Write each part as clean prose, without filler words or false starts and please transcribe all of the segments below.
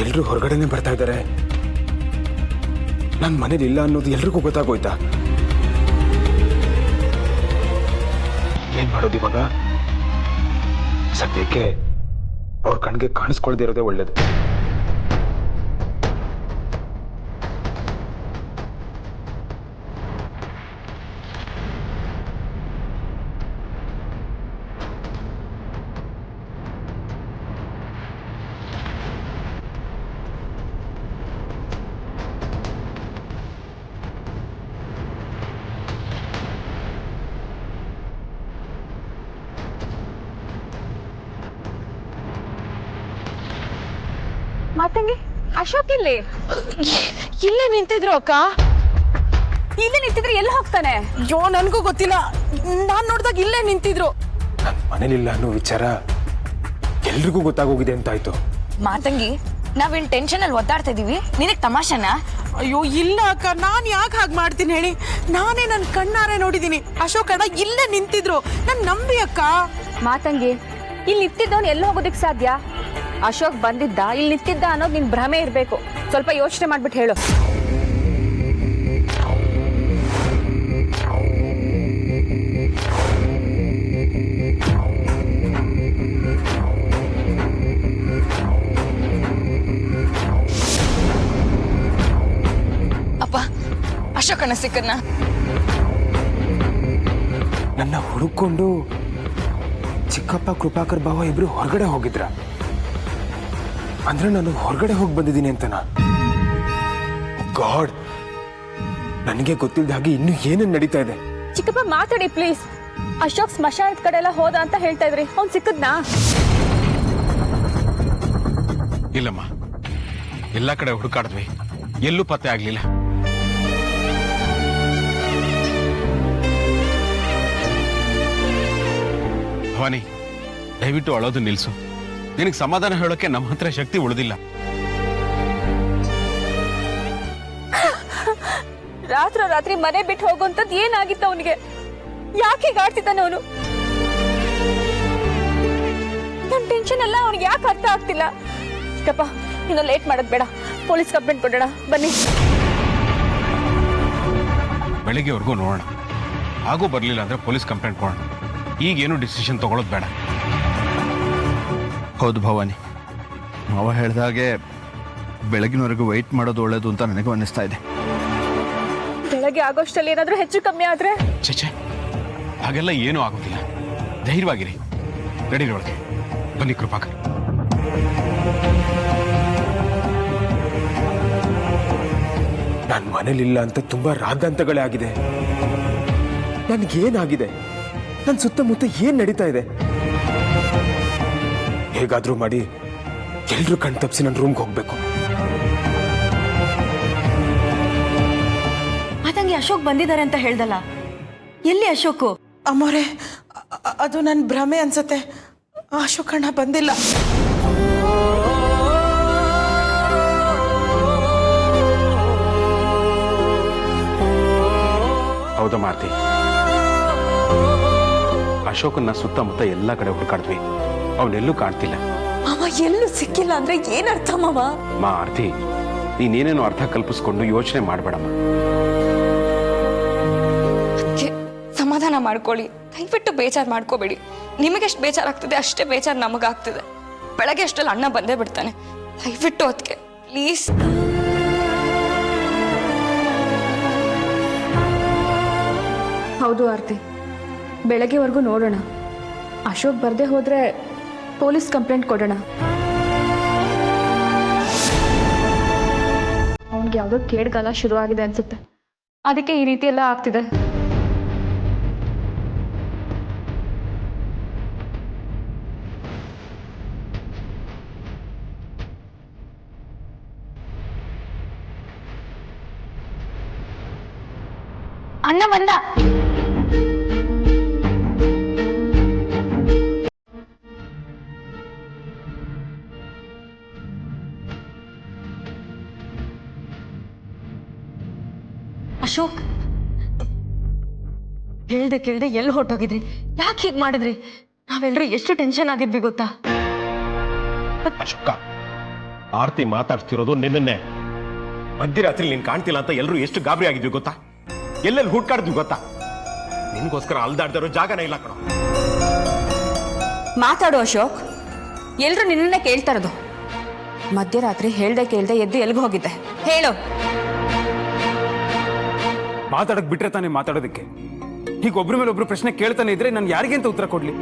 ಎಲ್ರು ಹೊರಗಡೆನೆ ಬರ್ತಾ ಇದ್ದಾರೆ. ನನ್ನ ಮನೇಲಿ ಇಲ್ಲ ಅನ್ನೋದು ಎಲ್ರಿಗೂ ಗೊತ್ತಾಗೋಯ್ತಾ? ಏನ್ ಮಾಡೋದು ಇವಾಗ? ಸದ್ಯಕ್ಕೆ ಅವ್ರ ಕಣ್ಗೆ ಕಾಣಿಸ್ಕೊಳ್ದೇ ಇರೋದೇ ಒಳ್ಳೇದು. ಮಾತಂಗಿ, ಅಶೋಕ್ ಇಲ್ಲೇ ನಿಂತಿದ್ರು ಅಕ್ಕ. ಇಲ್ಲೇ ನಿಂತಿದ್ರೆ ಎಲ್ಲಿ ಹೋಗ್ತಾನೆ? ಅಯ್ಯೋ ನನ್ಗೂ ಗೊತ್ತಿಲ್ಲ, ನಾನ್ ನೋಡ್ದಾಗ ಇಲ್ಲೇ ನಿಂತಿದ್ರು. ನನ್ ಮನೇಲಿಲ್ಲ ಅನ್ನೋ ವಿಚಾರ ಎಲ್ರಿಗೂ ಗೊತ್ತಾಗೋಗಿದೆ ಅಂತಾಯ್ತು. ಮಾತಂಗಿ, ನಾವಿನ್ ಟೆನ್ಷನ್ ಅಲ್ಲಿ ಒದ್ದಾಡ್ತಾ ಇದೀವಿ, ನಿನಗ್ ತಮಾಷೆನಾ? ಅಯ್ಯೋ ಇಲ್ಲ ಅಕ್ಕ, ನಾನ್ ಯಾಕೆ ಹಾಗೆ ಮಾಡ್ತೀನಿ ಹೇಳಿ? ನಾನೇ ನನ್ ಕಣ್ಣಾರೆ ನೋಡಿದೀನಿ. ಅಶೋಕ್ ಅಣ್ಣ ಇಲ್ಲೇ ನಿಂತಿದ್ರು, ನನ್ ನಂಬಿ ಅಕ್ಕ. ಮಾತಂಗಿ, ಇಲ್ಲಿ ನಿಂತಿದ್ದವನು ಎಲ್ಲಿ ಹೋಗೋದಿಕ್ ಸಾಧ್ಯ? ಅಶೋಕ್ ಬಂದಿದ್ದ, ಇಲ್ಲಿ ನಿಂತಿದ್ದ ಅನ್ನೋದು ನಿನ್ ಭ್ರಮೆ ಇರ್ಬೇಕು. ಸ್ವಲ್ಪ ಯೋಚನೆ ಮಾಡ್ಬಿಟ್ಟು ಹೇಳು. ಅಪ್ಪ, ಅಶೋಕಣ್ಣ ಸಿಕ್ಕನ್ನ ನನ್ನ ಹುಡುಕೊಂಡು ಚಿಕ್ಕಪ್ಪ ಕೃಪಾಕರ್ ಭಾವ ಇಬ್ರು ಹೊರಗಡೆ ಹೋಗಿದ್ರ ಅಂದ್ರೆ ನಾನು ಹೊರಗಡೆ ಹೋಗಿ ಬಂದಿದ್ದೀನಿ ಅಂತನಾ? ಗಾಡ್, ನನಗೆ ಗೊತ್ತಿಲ್ಲದ ಹಾಗೆ ಇನ್ನು ಏನೇನು ನಡೀತಾ ಇದೆ? ಚಿಕ್ಕಪ್ಪ ಮಾತಾಡಿ ಪ್ಲೀಸ್. ಅಶೋಕ್ ಸ್ಮಶಾನದ ಕಡೆ ಎಲ್ಲ ಹೋದ ಅಂತ ಹೇಳ್ತಾ ಇದ್ರಿ, ಅವ್ನ್ ಸಿಕ್ಕದ್ನಾ? ಇಲ್ಲಮ್ಮ, ಎಲ್ಲಾ ಕಡೆ ಹುಡುಕಾಡಿದ್ವಿ, ಎಲ್ಲೂ ಪತ್ತೆ ಆಗ್ಲಿಲ್ಲ. ಭವಾನಿ, ದಯವಿಟ್ಟು ಅಳೋದು ನಿಲ್ಸು. ನಿನಗೆ ಸಮಾಧಾನ ಹೇಳೋಕೆ ನಮ್ಮ ಹತ್ರ ಶಕ್ತಿ ಉಳಿದಿಲ್ಲ. ರಾತ್ರಿ ಮನೆ ಬಿಟ್ಟು ಹೋಗುವಂತದ್ ಏನಾಗಿತ್ತು ಅವನಿಗೆ? ಯಾಕೆ ಆಡ್ತಿದ್ದಾನೆ ಅವನು? ನನ್ ಟೆನ್ಷನ್ ಎಲ್ಲ ಅವ್ನಿಗೆ ಯಾಕೆ ಅರ್ಥ ಆಗ್ತಿಲ್ಲ? ಚಿಕ್ಕಪ್ಪ, ಇನ್ನು ಲೇಟ್ ಮಾಡೋದ್ ಬೇಡ, ಪೊಲೀಸ್ ಕಂಪ್ಲೇಂಟ್ ಕೊಡೋಣ ಬನ್ನಿ. ಬೆಳಿಗ್ಗೆವರೆಗೂ ನೋಡೋಣ, ಹಾಗೂ ಬರ್ಲಿಲ್ಲ ಅಂದ್ರೆ ಪೊಲೀಸ್ ಕಂಪ್ಲೇಂಟ್ ಕೊಡೋಣ. ಈಗೇನು ಡಿಸಿಷನ್ ತಗೊಳ್ಳೋದು ಬೇಡ. ಹೌದು ಭವಾನಿ, ಮಾವ ಹೇಳಿದಾಗೆ ಬೆಳಗಿನವರೆಗೂ ವೆಯ್ಟ್ ಮಾಡೋದು ಒಳ್ಳೇದು ಅಂತ ನನಗೂ ಅನ್ನಿಸ್ತಾ ಇದೆ. ಬೆಳಗ್ಗೆ ಆಗೋಷ್ಟಲ್ಲಿ ಏನಾದ್ರೂ ಹೆಚ್ಚು ಕಮ್ಮಿ ಆದ್ರೆ? ಚೇಚೆ, ಹಾಗೆಲ್ಲ ಏನೂ ಆಗೋದಿಲ್ಲ. ಧೈರ್ಯವಾಗಿರಿ. ನಡೀರೊಳಗೆ ಬನ್ನಿ ಕೃಪಾಕರ್. ನನ್ನ ಮನೇಲಿಲ್ಲ ಅಂತ ತುಂಬಾ ರಾದ್ಧಾಂತಗಳೇ ಆಗಿದೆ. ನನ್ಗೇನಾಗಿದೆ? ನನ್ನ ಸುತ್ತಮುತ್ತ ಏನ್ ನಡೀತಾ ಇದೆ? ಹೇಗಾದ್ರೂ ಮಾಡಿ ಎಲ್ರೂ ಕಣ್ ತಪ್ಪಿಸಿ ನನ್ನ ರೂಮ್ಗೆ ಹೋಗ್ಬೇಕು. ಮಾತಂಗಿ, ಅಶೋಕ್ ಬಂದಿದ್ದಾರೆ ಅಂತ ಹೇಳ್ದಲ್ಲ, ಎಲ್ಲಿ ಅಶೋಕು? ಅಮ್ಮೋರೆ, ಅದು ನನ್ ಭ್ರಮೆ ಅನ್ಸತ್ತೆ. ಅಶೋಕ್ ಅಣ್ಣ ಬಂದಿಲ್ಲ. ಹೌದಾ ಮಾರ್ತಿ, ಅಶೋಕನ್ನ ಸುತ್ತಮುತ್ತ ಎಲ್ಲಾ ಕಡೆ ಹುಡುಕಾಡ್ದ್ವಿ, ಅವನೆಲ್ಲೂ ಕಾಣ್ತಿಲ್ಲ. ಮಾವ ಎಲ್ಲೂ ಸಿಕ್ಕಿಲ್ಲ ಅಂದ್ರೆ ಏನರ್ಥ ಮಾವ? ಮಾರ್ತಿ, ನೀನೇನೇನೋ ಅರ್ಥ ಕಲ್ಪಿಸ್ಕೊಂಡು ಯೋಚನೆ ಮಾಡಬೇಡಮ್ಮ. ಸಮಾಧಾನ ಮಾಡ್ಕೊಳ್ಳಿ, ದಯವಿಟ್ಟು ಬೇಜಾರು ಮಾಡ್ಕೋಬೇಡಿ. ನಿಮಗೆಷ್ಟು ಬೇಜಾರಾಗ್ತದೆ ಅಷ್ಟೇ ಬೇಜಾರು ನಮಗಾಗ್ತದೆ. ಬೆಳಗ್ಗೆ ಅಷ್ಟರಲ್ಲಿ ಅಣ್ಣ ಬಂದೇ ಬಿಡ್ತಾನೆ. ದಯವಿಟ್ಟು ಅದಕ್ಕೆ ಪ್ಲೀಸ್. ಹೌದು ಆರ್ತಿ, ಬೆಳಗ್ಗೆವರೆಗೂ ನೋಡೋಣ. ಅಶೋಕ್ ಬರ್ದೇ ಹೋದ್ರೆ ಪೊಲೀಸ್ ಕಂಪ್ಲೇಂಟ್ ಕೊಡೋಣ. ಅವನಿಗೆ ಯಾವುದೋ ಕೇಡ್ಗಾಲ ಶುರು ಆಗಿದೆ ಅನ್ಸುತ್ತೆ, ಅದಕ್ಕೆ ಈ ರೀತಿ ಎಲ್ಲ ಆಗ್ತಿದೆ. ಅಣ್ಣ ಬಂದ. ಅಶೋಕ್, ಹೇಳ್ದೆ ಕೇಳ್ದೆ ಎಲ್ಲಿ ಹೊರಟೋಗಿದ್ರಿ? ಯಾಕೆ ಹೀಗೆ ಮಾಡಿದ್ರಿ? ನಾವೆಲ್ಲರೂ ಎಷ್ಟು ಟೆನ್ಷನ್ ಆಗಿದ್ವಿ ಗೊತ್ತಾ? ಅಶೋಕ, ಆರ್ತಿ ಮಾತಾಡ್ತಿರೋದು ನಿನ್ನೆ ಮಧ್ಯರಾತ್ರಿ ನೀನ್ ಕಾಣ್ತಿಲ್ಲ ಅಂತ ಎಲ್ಲರೂ ಎಷ್ಟು ಗಾಬರಿ ಆಗಿದ್ವಿ ಗೊತ್ತಾ? ಎಲ್ಲೆಲ್ಲಿ ಹುಡ್ಕಾಡಿದ್ವಿ ಗೊತ್ತಾ? ನಿನ್ಗೋಸ್ಕರ ಅಲ್ದಾಡ್ದಿರೋ ಜಾಗನೇ ಇಲ್ಲ ಕಣೋ. ಮಾತಾಡು ಅಶೋಕ್. ಎಲ್ರು ನಿನ್ನನ್ನೇ ಕೇಳ್ತಾ ಇರೋದು. ಮಧ್ಯರಾತ್ರಿ ಹೇಳ್ದೆ ಕೇಳ್ದೆ ಎದ್ದು ಎಲ್ಗೂ ಹೋಗಿದ್ದೆ ಹೇಳು. ಮಾತಾಡಕ್ ಬಿಟ್ರೆ ತಾನೇ ಮಾತಾಡೋದಕ್ಕೆ. ಈಗ ಒಬ್ರ ಮೇಲೆ ಒಬ್ರು ಪ್ರಶ್ನೆ ಕೇಳ್ತಾನೆ ಇದ್ರೆ ನಾನು ಯಾರಿಗೆ ಅಂತ ಉತ್ತರ ಕೊಡ್ಲಿ?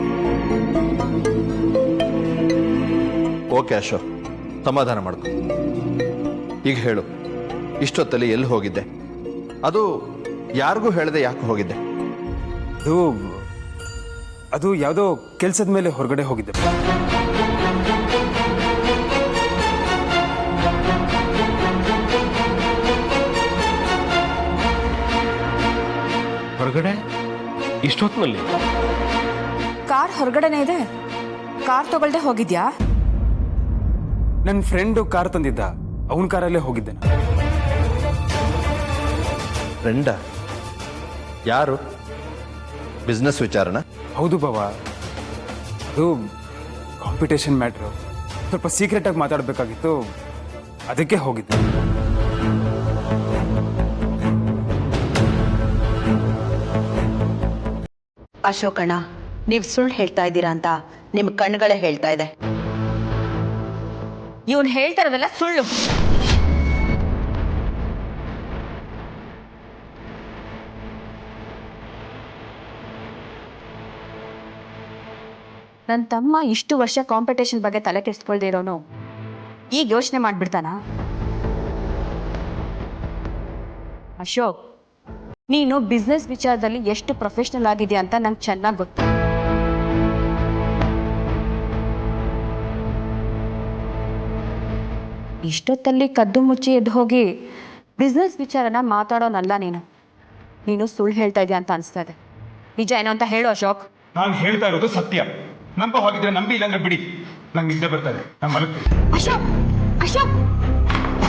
ಓಕೆ ಅಶೋಕ್, ಸಮಾಧಾನ ಮಾಡ್ಕೊ. ಈಗ ಹೇಳು, ಇಷ್ಟೊತ್ತಲ್ಲಿ ಎಲ್ಲಿ ಹೋಗಿದ್ದೆ? ಅದು ಯಾರಿಗೂ ಹೇಳದೆ ಯಾಕೆ ಹೋಗಿದ್ದೆ? ಅದು ಯಾವುದೋ ಕೆಲ್ಸದ ಮೇಲೆ ಹೊರಗಡೆ ಹೋಗಿದ್ದೆ. ಹೊರಗಡೆ ಇಷ್ಟೊತ್ತಿನಲ್ಲಿ? ಕಾರ್ ಹೊರಗಡೆನೇ ಇದೆ. ಕಾರ್ ತಗೊಳ್ದೆ ಹೋಗಿದ್ಯಾ? ನನ್ನ ಫ್ರೆಂಡು ಕಾರ್ ತಂದಿದ್ದ, ಅವನ ಕಾರಲ್ಲೇ ಹೋಗಿದ್ದೆ. ಫ್ರೆಂಡ? ಯಾರು? ಬಿಸ್ನೆಸ್ ವಿಚಾರನ? ಹೌದು ಬಾವ, ಅದು ಕಾಂಪಿಟೇಷನ್ ಮ್ಯಾಟ್ರು. ಸ್ವಲ್ಪ ಸೀಕ್ರೆಟ್ ಆಗಿ ಮಾತಾಡಬೇಕಾಗಿತ್ತು, ಅದಕ್ಕೆ ಹೋಗಿದ್ದೆ. ಅಶೋಕಣ್ಣ, ನೀವು ಸುಳ್ಳು ಹೇಳ್ತಾ ಇದ್ದೀರಾ ಅಂತ ನಿಮ್ಮ ಕಣ್ಗಳೇ ಹೇಳ್ತಾ ಇದೆ. ಇವನು ಹೇಳ್ತಾ ಇರೋದೆಲ್ಲ ಸುಳ್ಳು. ನನ್ನ ತಮ್ಮ ಇಷ್ಟು ವರ್ಷ ಕಾಂಪಿಟೇಷನ್ ಬಗ್ಗೆ ತಲೆ ಕೆಡಿಸ್ಕೊಳ್ದೇ ಇರೋನು ಈಗ ಯೋಚನೆ ಮಾಡ್ಬಿಡ್ತಾನ? ಅಶೋಕ್, ನೀನು ಬಿಸ್ನೆಸ್ ವಿಚಾರದಲ್ಲಿ ಎಷ್ಟು ಪ್ರೊಫೆಷನಲ್ ಆಗಿದೆಯಾ ಅಂತ ನಂಗೆ ಚೆನ್ನಾಗಿ ಗೊತ್ತು. ಇಷ್ಟೊತ್ತಲ್ಲಿ ಕದ್ದು ಮುಚ್ಚಿ ಎದ್ದು ಹೋಗಿ ಬಿಸ್ನೆಸ್ ವಿಚಾರನ ಮಾತಾಡೋನಲ್ಲ ನೀನು. ನೀನು ಸುಳ್ಳು ಹೇಳ್ತಾ ಇದೆಯಾ ಅಂತ ಅನಿಸ್ತಾ ಇದೆ. ನಿಜ ಏನೋ ಅಂತ ಹೇಳು ಅಶೋಕ್. ನಾನು ಹೇಳ್ತಾ ಇರೋದು ಸತ್ಯ. ನಂಬ ಹೋಗಿದ್ರೆ ನಂಬಿ, ಇಲ್ಲಾಂದ್ರೆ ಬಿಡಿ. ನಂಗೆ ನಿದ್ದೆ ಬರ್ತಾರೆ, ನಾನು ಮಲಗ್ತೀನಿ. ಅಶೋಕ್, ಅಶೋಕ್,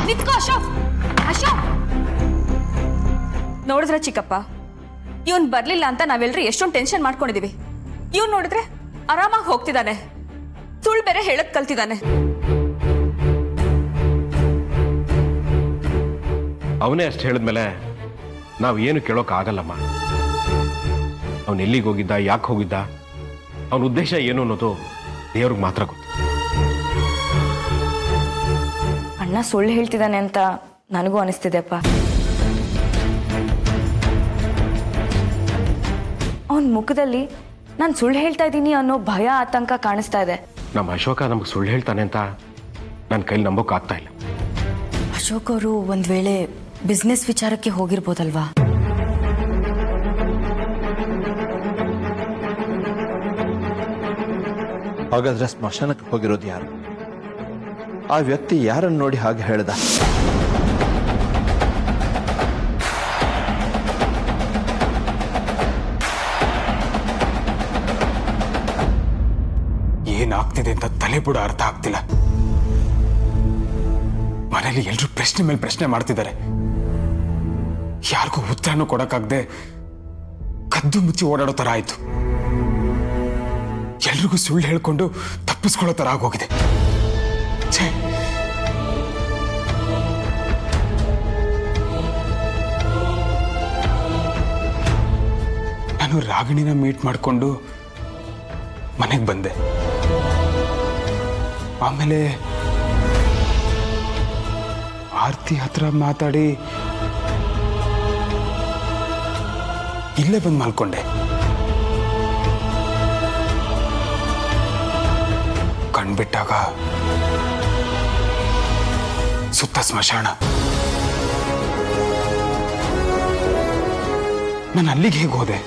ನಿಂತ್ಕೋ ಅಶೋಕ್. ಅಶೋಕ್, ನೋಡಿದ್ರೆ ಚಿಕ್ಕಪ್ಪ, ಇವನ್ ಬರ್ಲಿಲ್ಲ ಅಂತ ನಾವೆಲ್ಲರೂ ಎಷ್ಟೊಂದು ಟೆನ್ಷನ್ ಮಾಡ್ಕೊಂಡಿದೀವಿ. ಇವ್ನು ನೋಡಿದ್ರೆ ಆರಾಮಾಗಿ ಹೋಗ್ತಿದ್ದಾನೆ, ಸುಳ್ಳು ಬೇರೆ ಹೇಳಕ್ ಕಲ್ತಿದ್ದಾನೆ. ಅವನೇ ಅಷ್ಟು ಹೇಳಿದ್ಮೇಲೆ ನಾವು ಏನು ಕೇಳೋಕೆ ಆಗಲ್ಲಮ್ಮ. ಅವನು ಎಲ್ಲಿಗೆ ಹೋಗಿದ್ದ, ಯಾಕೆ ಹೋಗಿದ್ದ, ಅವನ ಉದ್ದೇಶ ಏನು ಅನ್ನೋದು ದೇವ್ರಿಗೆ ಮಾತ್ರ ಗೊತ್ತು. ಅಣ್ಣ ಸುಳ್ಳು ಹೇಳ್ತಿದ್ದಾನೆ ಅಂತ ನನಗೂ ಅನಿಸ್ತಿದೆಪ್ಪ. ಅವನ ಮುಖದಲ್ಲಿ ನಾನು ಸುಳ್ಳು ಹೇಳ್ತಾ ಇದ್ದೀನಿ ಅನ್ನೋ ಭಯ, ಆತಂಕ ಕಾಣಿಸ್ತಾ ಇದೆ. ನಮ್ಮ ಅಶೋಕ ನಮಗೆ ಸುಳ್ಳು ಹೇಳ್ತಾನೆ ಅಂತ ನನ್ನ ಕೈಲಿ ನಂಬೋಕ್ಕಾಗ್ತಾ ಇಲ್ಲ. ಅಶೋಕ್ ಅವರು ಒಂದ್ ವೇಳೆ ಬಿಸ್ನೆಸ್ ವಿಚಾರಕ್ಕೆ ಹೋಗಿರ್ಬೋದಲ್ವಾ? ಹಾಗಾದ್ರೆ ಸ್ಮಶಾನಕ್ಕೆ ಹೋಗಿರೋದು ಯಾರು? ಆ ವ್ಯಕ್ತಿ ಯಾರನ್ನು ನೋಡಿ ಹಾಗೆ ಹೇಳ್ದ? ಏನಾಗ್ತಿದೆ ಅಂತ ತಲೆ ಬುಡ ಅರ್ಥ ಆಗ್ತಿಲ್ಲ. ಮನೇಲಿ ಎಲ್ರು ಪ್ರಶ್ನೆ ಮೇಲೆ ಪ್ರಶ್ನೆ ಮಾಡ್ತಿದ್ದಾರೆ. ಯಾರಿಗೂ ಉತ್ತರನೂ ಕೊಡಕ್ಕಾಗದೆ ಕದ್ದು ಮುಚ್ಚಿ ಓಡಾಡೋ ತರ ಆಯ್ತು. ಎಲ್ರಿಗೂ ಸುಳ್ಳು ಹೇಳ್ಕೊಂಡು ತಪ್ಪಿಸ್ಕೊಳ್ಳೋ ತರ ಆಗೋಗಿದೆ. ಛೇ, ನಾನು ರಾಗಿಣಿನ ಮೀಟ್ ಮಾಡಿಕೊಂಡು ಮನೆಗೆ ಬಂದೆ. ಆಮೇಲೆ ಆರ್ತಿ ಹತ್ರ ಮಾತಾಡಿ ಇಲ್ಲೇ ಬಂದು ಮಲ್ಕೊಂಡೆ. ಕಣ್ಬಿಟ್ಟಾಗ ಸುತ್ತ ಸ್ಮಶಾನ. ನಾನು ಅಲ್ಲಿಗೆ ಹೇಗೆ ಹೋದೆ?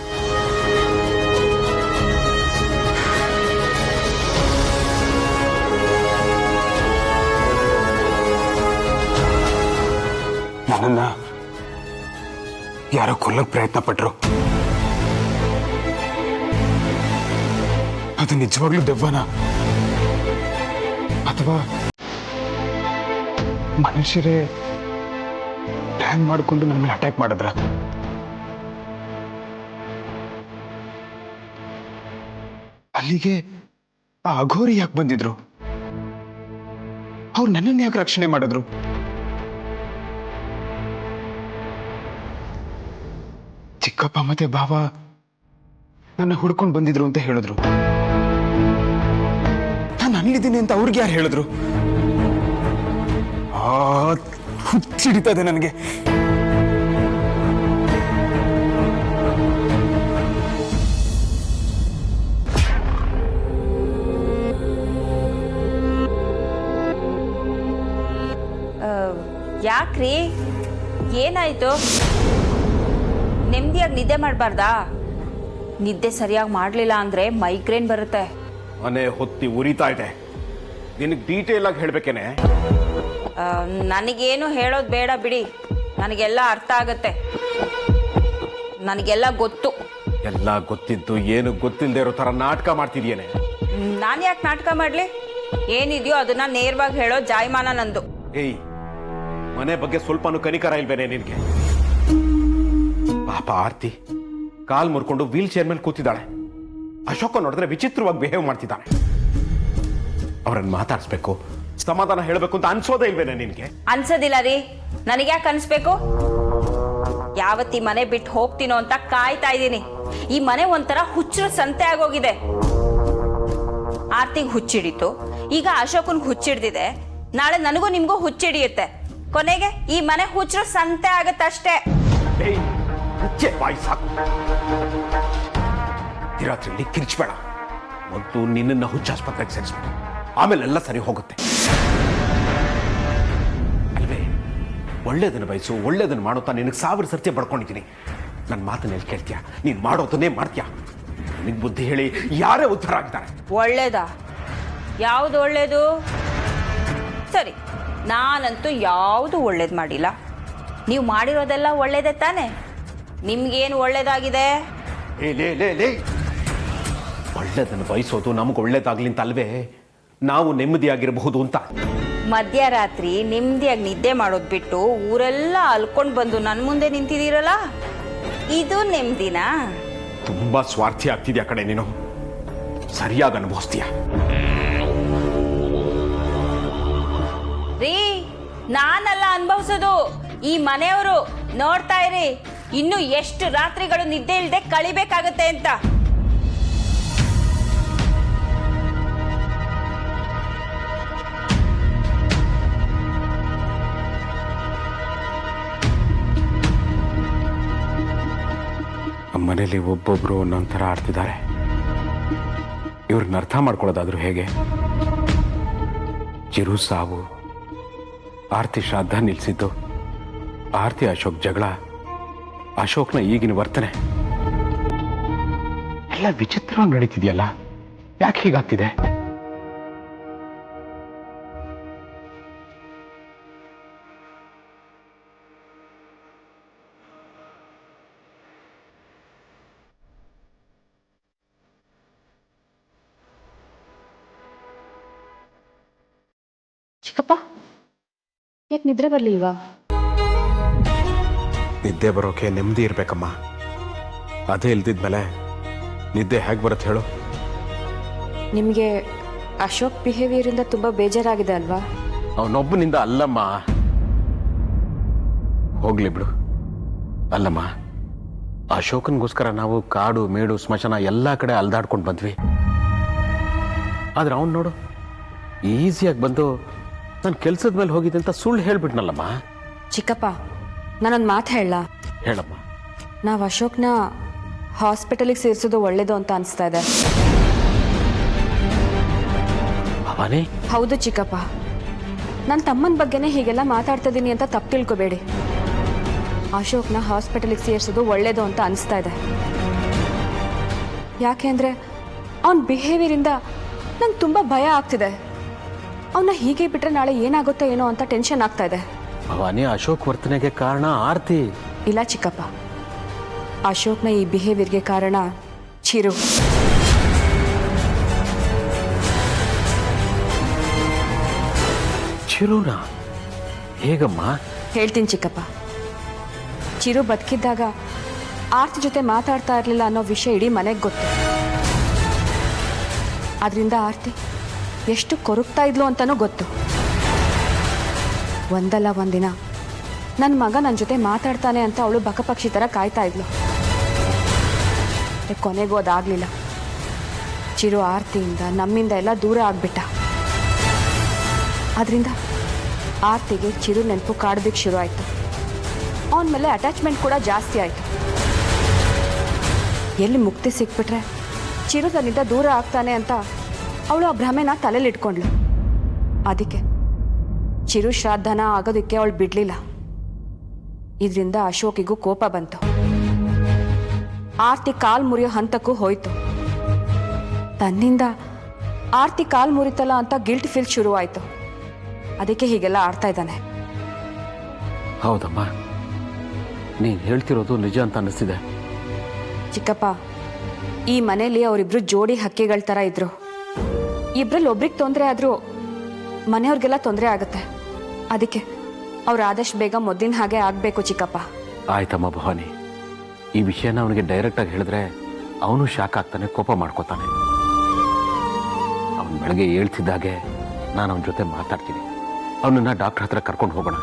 ನನ್ನನ್ನ ಯಾರೋ ಕೊಲ್ಲಕ್ಕೆ ಪ್ರಯತ್ನ ಪಟ್ರು. ಅದು ನಿಜವಾಗ್ಲೂ ದೆವ್ವನ ಅಥವಾ ಮನುಷ್ಯರೇ ಪ್ಲಾನ್ ಮಾಡಿಕೊಂಡು ನನ್ನ ಮೇಲೆ ಅಟ್ಯಾಕ್ ಮಾಡಿದ್ರ? ಅಲ್ಲಿಗೆ ಆ ಅಘೋರಿ ಯಾಕೆ ಬಂದಿದ್ರು? ಅವ್ರು ನನ್ನನ್ನು ಯಾಕೆ ರಕ್ಷಣೆ ಮಾಡಿದ್ರು? ಚಿಕ್ಕಪ್ಪ ಮತ್ತೆ ಭಾವ ನನ್ನ ಹುಡ್ಕೊಂಡು ಬಂದಿದ್ರು ಅಂತ ಹೇಳಿದ್ರು. ನಾನು ಅಲ್ಲಿದ್ದೀನಿ ಅಂತ ಅವ್ರಿಗೆ ಯಾರು ಹೇಳಿದ್ರು? ಹುಚ್ಚಿಡಿತದೆ ನನಗೆ. ಯಾಕ್ರಿ, ಏನಾಯ್ತು? ನೆಮ್ಮದಿಯಾಗಿ ನಿದ್ದೆ ಮಾಡಬಾರ್ದಾ? ನಿದ್ದೆ ಸರಿಯಾಗಿ ಮಾಡಲಿಲ್ಲ ಅಂದರೆ ಮೈಗ್ರೇನ್ ಬರುತ್ತೆ. ಮನೆ ಹೊತ್ತಿ ಉರಿತಾ ಇದೆ. ನಿನಗೆ ಡೀಟೇಲ್ ಆಗಿ ಹೇಳ್ಬೇಕೇನೆ? ನನಗೇನು ಹೇಳೋದು ಬೇಡ ಬಿಡಿ, ನನಗೆಲ್ಲ ಅರ್ಥ ಆಗತ್ತೆ, ನನಗೆಲ್ಲ ಗೊತ್ತು. ಎಲ್ಲ ಗೊತ್ತಿದ್ದು ಏನು ಗೊತ್ತಿಲ್ಲದೆ ಇರೋ ಥರ ನಾಟಕ ಮಾಡ್ತಿದ್ಯೇನೆ. ನಾನು ಯಾಕೆ ನಾಟಕ ಮಾಡಲಿ? ಏನಿದೆಯೋ ಅದನ್ನ ನೇರವಾಗಿ ಹೇಳೋ ಜಾಯಮಾನ ನಂದು. ಏಯ್, ಮನೆ ಬಗ್ಗೆ ಸ್ವಲ್ಪನೂ ಕನಿಕರ ಇಲ್ವೇನೆ ನಿನಗೆ? ಪಾಪ ಆರ್ತಿ ಕಾಲ್ ಮುರ್ಕೊಂಡು ವೀಲ್ ಚೇರ್ ಮೇಲೆ ಕೂತಿದ್ದಾಳೆ. ಅಶೋಕ ನೋಡಿದ್ರೆ ವಿಚಿತ್ರವಾಗಿ ಬಿಹೇವ್ ಮಾಡ್ತಿದ್ದಾನೆ. ಅವ್ರನ್ನ ಮಾತಾಡಿಸ್ಬೇಕು, ಸಮಾಧಾನ ಹೇಳಬೇಕು ಅಂತ ಅನ್ಸೋದೇ ಇಲ್ವೇನೆ ನಿನ್ಗೆ? ಅನ್ಸೋದಿಲ್ಲ ರೀ, ನನಗೆ ಯಾಕೆ ಅನ್ಸ್ಬೇಕು? ಯಾವತ್ತಿ ಮನೆ ಬಿಟ್ಟು ಹೋಗ್ತೀನೋ ಅಂತ ಕಾಯ್ತಾ ಇದ್ದೀನಿ. ಈ ಮನೆ ಒಂಥರ ಹುಚ್ಚರ ಸಂತೆ ಆಗೋಗಿದೆ. ಆರ್ತಿಗೆ ಹುಚ್ಚಿಡಿತು, ಈಗ ಅಶೋಕನ್ಗೆ ಹುಚ್ಚಿಡ್ದಿದೆ, ನಾಳೆ ನನಗೂ ನಿಮ್ಗೂ ಹುಚ್ಚಿಡಿಯುತ್ತೆ. ಕೊನೆಗೆ ಈ ಮನೆ ಹುಚ್ಚರ ಸಂತೆ ಆಗತ್ತಷ್ಟೇ. ಬಾಯಿ ಸಾಕು. ರಾತ್ರಿಯಲ್ಲಿ ಕಿರ್ಚ್ಬೇಡ. ಮೊದಲು ನಿನ್ನನ್ನು ಹುಚ್ಚಾಸ್ಪತ್ರೆಗೆ ಸೇರಿಸ್ಬೇಕು, ಆಮೇಲೆ ಎಲ್ಲ ಸರಿ ಹೋಗುತ್ತೆ ಅಲ್ವೇ? ಒಳ್ಳೇದನ್ನ ಬಯಸು, ಒಳ್ಳೇದನ್ನ ಮಾಡುತ್ತಾ ನಿನಗೆ 1000 ಸರ್ತಿ ಬಡ್ಕೊಂಡಿದ್ದೀನಿ. ನನ್ನ ಮಾತನ್ನೆಲ್ಲಿ ಕೇಳ್ತೀಯ? ನೀನು ಮಾಡೋದನ್ನೇ ಮಾಡ್ತೀಯ. ನಿನಗೆ ಬುದ್ಧಿ ಹೇಳಿ ಯಾರೇ ಉದ್ಧಾರ ಆಗ್ತಾರೆ. ಒಳ್ಳೇದಾ? ಯಾವುದು ಒಳ್ಳೇದು? ಸರಿ, ನಾನಂತೂ ಯಾವುದು ಒಳ್ಳೇದು ಮಾಡಿಲ್ಲ. ನೀವು ಮಾಡಿರೋದೆಲ್ಲ ಒಳ್ಳೇದೇ ತಾನೆ? ನಿಮ್ಗೇನು ಒಳ್ಳೇದಾಗಿದೆ? ಒಳ್ಳೇದನ್ನು ಬಯಸೋದು ನಮ್ಗೆ ಒಳ್ಳೇದಾಗ್ಲಿ ಅಂತ ಅಲ್ವೇ ನಾವು ನೆಮ್ಮದಿಯಾಗಿರಬಹುದು ಅಂತ. ಮಧ್ಯರಾತ್ರಿ ನೆಮ್ಮದಿಯಾಗಿ ನಿದ್ದೆ ಮಾಡೋದು ಬಿಟ್ಟು ಊರೆಲ್ಲ ಅಲ್ಕೊಂಡು ಬಂದು ನನ್ನ ಮುಂದೆ ನಿಂತಿದ್ದೀರಲ್ಲ, ಇದು ನೆಮ್ಮದಿನಾ? ತುಂಬಾ ಸ್ವಾರ್ಥಿ ಆಗ್ತಿದ್ಯಾ ಕಡೆ ನೀನು. ಸರಿಯಾಗಿ ಅನುಭವಿಸ್ತೀಯ. ರೀ, ನಾನಲ್ಲ ಅನುಭವಿಸೋದು, ಈ ಮನೆಯವರು. ನೋಡ್ತಾ ಇರಿ, ಇನ್ನು ಎಷ್ಟು ರಾತ್ರಿಗಳು ನಿದ್ದೆ ಇಲ್ಲದೆ ಕಳಿಬೇಕಾಗತ್ತೆ ಅಂತ. ಮನೇಲಿ ಒಬ್ಬೊಬ್ರು ಒಂದೊಂಥರ ಆಡ್ತಿದ್ದಾರೆ. ಇವ್ರನ್ನ ಅರ್ಥ ಮಾಡ್ಕೊಳ್ಳೋದಾದ್ರೂ ಹೇಗೆ? ಚಿರು ಸಾವು, ಆರ್ತಿ ಶ್ರಾದ್ದ ನಿಲ್ಸಿದ್ದು, ಆರ್ತಿ ಅಶೋಕ್ ಜಗಳ, ಅಶೋಕ್ನ ಈಗಿನ ವರ್ತನೆ ಎಲ್ಲ ವಿಚಿತ್ರವಾಗಿ ನಡೀತಿದೆಯಲ್ಲ. ಯಾಕೆ ಹೀಗಾಗ್ತಿದೆ? ಚಿಕ್ಕಪ್ಪ, ಯಾಕೆ ನಿದ್ರೆ ಬರ್ಲಿಲ್ವಾ? ನಿದ್ದೆ ಬರೋಕೆ ನೆಮ್ಮದಿ ಇರ್ಬೇಕಮ್ಮ. ಅದೇ ಇಲ್ದಿದ್ಮೇಲೆ ನಿದ್ದೆ ಹೇಗೆ ಬರುತ್ತೆ ಹೇಳು? ನಿಮಗೆ ಅಶೋಕ್ ಬಿಹೇವಿಯರಿಂದ ತುಂಬ ಬೇಜಾರಾಗಿದೆ ಅಲ್ವಾ? ಅವನೊಬ್ಬನಿಂದ ಅಲ್ಲಮ್ಮ. ಹೋಗ್ಲಿ ಬಿಡು. ಅಲ್ಲಮ್ಮ, ಅಶೋಕನ್ಗೋಸ್ಕರ ನಾವು ಕಾಡು ಮೇಡು ಸ್ಮಶಾನ ಎಲ್ಲ ಕಡೆ ಅಲ್ದಾಡ್ಕೊಂಡು ಬಂದ್ವಿ. ಆದ್ರೆ ಅವನು ನೋಡು, ಈಸಿಯಾಗಿ ಬಂದು ನಾನು ಕೆಲ್ಸದ ಮೇಲೆ ಹೋಗಿದ್ದೆ ಅಂತ ಸುಳ್ಳು ಹೇಳ್ಬಿಟ್ನಲ್ಲಮ್ಮ. ಚಿಕ್ಕಪ್ಪ, ನಾನೊಂದು ಮಾತು ಹೇಳ. ಹೇಳಮ್ಮ. ನಾವು ಅಶೋಕ್ನ ಹಾಸ್ಪಿಟಲಿಗೆ ಸೇರಿಸೋದು ಒಳ್ಳೇದು ಅಂತ ಅನಿಸ್ತಾ ಇದೆ. ಅವನೇ? ಹೌದು ಚಿಕ್ಕಪ್ಪ, ನನ್ನ ತಮ್ಮನ ಬಗ್ಗೆನೇ ಹೀಗೆಲ್ಲ ಮಾತಾಡ್ತಾ ಇದ್ದೀನಿ ಅಂತ ತಪ್ಪು ತಿಳ್ಕೊಬೇಡಿ. ಅಶೋಕ್ನ ಹಾಸ್ಪಿಟಲಿಗೆ ಸೇರಿಸೋದು ಒಳ್ಳೇದು ಅಂತ ಅನಿಸ್ತಾ ಇದೆ. ಯಾಕೆ ಅಂದರೆ ಅವನ ಬಿಹೇವಿಯರಿಂದ ನಂಗೆ ತುಂಬ ಭಯ ಆಗ್ತಿದೆ. ಅವನ್ನ ಹೀಗೆ ಬಿಟ್ಟರೆ ನಾಳೆ ಏನಾಗುತ್ತೋ ಏನೋ ಅಂತ ಟೆನ್ಷನ್ ಆಗ್ತಾ ಇದೆ. ಅವನೇ ಅಶೋಕ್ ವರ್ತನೆಗೆ ಕಾರಣ ಆರ್ತಿ? ಇಲ್ಲ ಚಿಕ್ಕಪ್ಪ, ಅಶೋಕ್ನ ಈ ಬಿಹೇವಿಯರ್ಗೆ ಕಾರಣ ಚಿರು. ಚಿರುನಾ? ಹೇಗಮ್ಮ? ಹೇಳ್ತೀನಿ ಚಿಕ್ಕಪ್ಪ. ಚಿರು ಬದುಕಿದ್ದಾಗ ಆರ್ತಿ ಜೊತೆ ಮಾತಾಡ್ತಾ ಇರಲಿಲ್ಲ ಅನ್ನೋ ವಿಷಯ ಇಡೀ ಮನೆಗೆ ಗೊತ್ತು. ಅದರಿಂದ ಆರ್ತಿ ಎಷ್ಟು ಕೊರಗ್ತಾ ಇದ್ಲು ಅಂತನೂ ಗೊತ್ತು. ಒಂದಲ್ಲ ಒಂದಿನ ನನ್ನ ಮಗ ನನ್ನ ಜೊತೆ ಮಾತಾಡ್ತಾನೆ ಅಂತ ಅವಳು ಬಕಪಕ್ಷಿ ಥರ ಕಾಯ್ತಾ ಇದ್ಲು. ಕೊನೆಗೂ ಅದಾಗಲಿಲ್ಲ. ಚಿರು ಆರ್ತಿಯಿಂದ ನಮ್ಮಿಂದ ಎಲ್ಲ ದೂರ ಆಗಿಬಿಟ್ಟ. ಅದರಿಂದ ಆರ್ತಿಗೆ ಚಿರು ನೆನಪು ಕಾಡೋದಕ್ಕೆ ಶುರು ಆಯಿತು. ಅವನ ಮೇಲೆ ಅಟ್ಯಾಚ್ಮೆಂಟ್ ಕೂಡ ಜಾಸ್ತಿ ಆಯಿತು. ಎಲ್ಲಿ ಮುಕ್ತಿ ಸಿಕ್ಬಿಟ್ರೆ ಚಿರು ತನ್ನಿಂದ ದೂರ ಆಗ್ತಾನೆ ಅಂತ ಅವಳು ಆ ಭ್ರಮೆನ ತಲೆಯಲ್ಲಿ ಇಟ್ಕೊಂಡ್ಳು. ಅದಕ್ಕೆ ಚಿರು ಶ್ರಾದ್ದನ ಆಗೋದಕ್ಕೆ ಅವಳು ಬಿಡಲಿಲ್ಲ. ಇದರಿಂದ ಅಶೋಕಿಗೂ ಕೋಪ ಬಂತು. ಆರ್ತಿ ಕಾಲ್ ಮುರಿಯೋ ಹಂತಕ್ಕೂ ಹೋಯ್ತು. ತನ್ನಿಂದ ಆರ್ತಿ ಕಾಲ್ ಮುರಿತಲ್ಲ ಅಂತ ಗಿಲ್ಟ್ ಫೀಲ್ ಶುರುವಾಯಿತು. ಅದಕ್ಕೆ ಹೀಗೆಲ್ಲ ಆಡ್ತಾ ಇದ್ದಾನೆ. ಹೌದಮ್ಮ, ನೀನು ಹೇಳ್ತಿರೋದು ನಿಜ ಅಂತ ಅನ್ನಿಸ್ತಿದೆ. ಚಿಕ್ಕಪ್ಪ, ಈ ಮನೇಲಿ ಅವರಿಬ್ರು ಜೋಡಿ ಹಕ್ಕಿಗಳ ಥರ ಇದ್ರು. ಇಬ್ರಲ್ಲಿ ಒಬ್ರಿಗೆ ತೊಂದರೆ ಆದರೂ ಮನೆಯವ್ರಿಗೆಲ್ಲ ತೊಂದರೆ ಆಗುತ್ತೆ. ಅದಕ್ಕೆ ಅವ್ರು ಆದಷ್ಟು ಬೇಗ ಮೊದಲಿನ ಹಾಗೆ ಆಗಬೇಕು ಚಿಕ್ಕಪ್ಪ. ಆಯ್ತಮ್ಮ ಭವಾನಿ, ಈ ವಿಷಯನ ಅವನಿಗೆ ಡೈರೆಕ್ಟಾಗಿ ಹೇಳಿದ್ರೆ ಅವನು ಶಾಕ್ ಆಗ್ತಾನೆ, ಕೋಪ ಮಾಡ್ಕೋತಾನೆ. ಅವನು ಬೆಳಗ್ಗೆ ಹೇಳ್ತಿದ್ದಾಗೆ ನಾನು ಅವನ ಜೊತೆ ಮಾತಾಡ್ತೀನಿ. ಅವನನ್ನ ಡಾಕ್ಟರ್ ಹತ್ರ ಕರ್ಕೊಂಡು ಹೋಗೋಣ.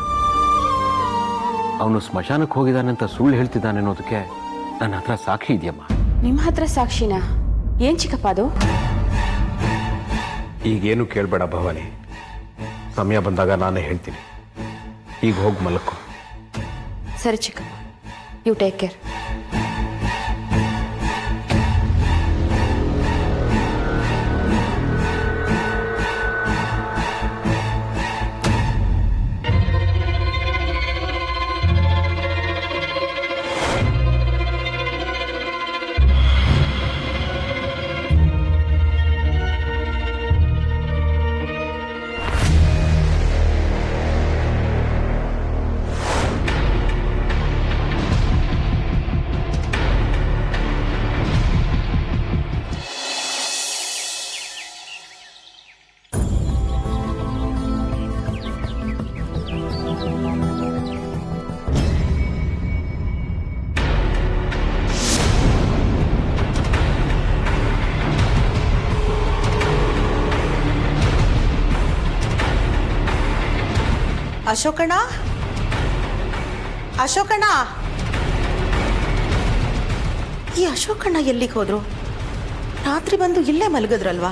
ಅವನು ಸ್ಮಶಾನಕ್ಕೆ ಹೋಗಿದ್ದಾನೆ ಅಂತ ಸುಳ್ಳು ಹೇಳ್ತಿದ್ದಾನೆ ಅನ್ನೋದಕ್ಕೆ ನನ್ನ ಹತ್ರ ಸಾಕ್ಷಿ ಇದೆಯಮ್ಮ. ನಿಮ್ಮ ಹತ್ರ ಸಾಕ್ಷಿನಾ? ಏನು ಚಿಕ್ಕಪ್ಪ ಅದು? ಈಗೇನು ಕೇಳಬೇಡ ಭವಾನಿ, ಸಮಯ ಬಂದಾಗ ನಾನೇ ಹೇಳ್ತೀನಿ. ಈಗ ಹೋಗಿ ಮಲಕ್ಕೋ. ಸರಿ ಚಿಕ್ಕಪ್ಪ, ಯು ಟೇಕ್ ಕೇರ್. ಅಶೋಕಣ್ಣ, ಅಶೋಕಣ್ಣ, ಈ ಅಶೋಕಣ್ಣ ಎಲ್ಲಿಗೆ ಹೋದ್ರು? ರಾತ್ರಿ ಬಂದು ಇಲ್ಲೇ ಮಲಗಿದ್ರಲ್ವಾ?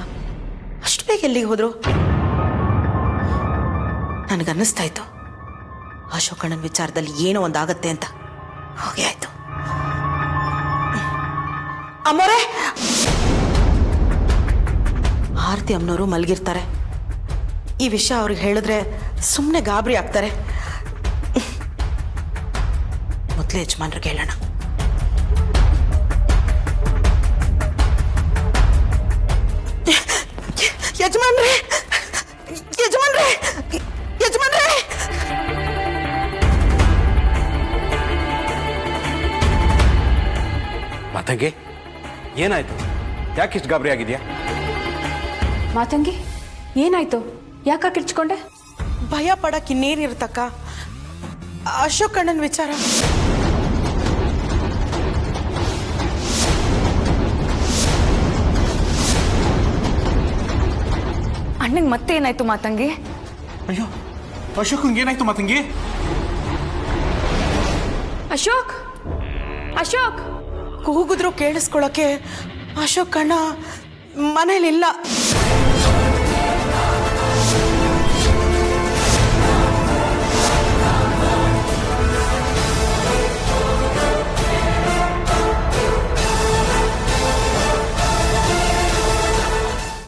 ಅಷ್ಟು ಬೇಗ ಎಲ್ಲಿಗೆ ಹೋದ್ರು? ನನಗನ್ನಿಸ್ತಾ ಇತ್ತು ಅಶೋಕಣ್ಣನ ವಿಚಾರದಲ್ಲಿ ಏನೋ ಒಂದಾಗತ್ತೆ ಅಂತ. ಹೋಗೇ ಆಯ್ತು. ಅಮ್ಮೋರೆ, ಆರತಿ ಅಮ್ಮನವರು ಮಲಗಿರ್ತಾರೆ. ಈ ವಿಷಯ ಅವ್ರಿಗೆ ಹೇಳಿದ್ರೆ ಸುಮ್ಮನೆ ಗಾಬರಿ ಆಗ್ತಾರೆ. ಮೊದಲೇ ಯಜಮಾನ್ರಿಗೆ ಹೇಳೋಣ. ಯಜಮಾನ್ರೆ, ಯಜಮಾನ್ರೆ, ಯಜಮಾನ್ರೆ! ಮಾತಂಗಿ, ಏನಾಯ್ತು? ಯಾಕಿಷ್ಟು ಗಾಬರಿ ಆಗಿದ್ಯಾ? ಮಾತಂಗಿ, ಏನಾಯ್ತು? ಯಾಕೆ ಕಿರ್ಚ್ಕೊಂಡೆ? ಭಯ ಪಡಕ್ಕೆ ಇನ್ನೇನಿರ್ತಕ್ಕ. ಅಶೋಕಣ್ಣನ ವಿಚಾರ. ಅಣ್ಣಂಗೆ ಮತ್ತೆ ಏನಾಯ್ತು ಮಾತಂಗಿ? ಅಯ್ಯೋ, ಅಶೋಕಂಗೆ ಏನಾಯ್ತು ಮಾತಂಗಿ? ಅಶೋಕ್, ಅಶೋಕ್! ಕೂಗಿದ್ರು ಕೇಳಿಸ್ಕೊಳಕ್ಕೆ ಅಶೋಕಣ್ಣ ಮನೇಲಿಲ್ಲ.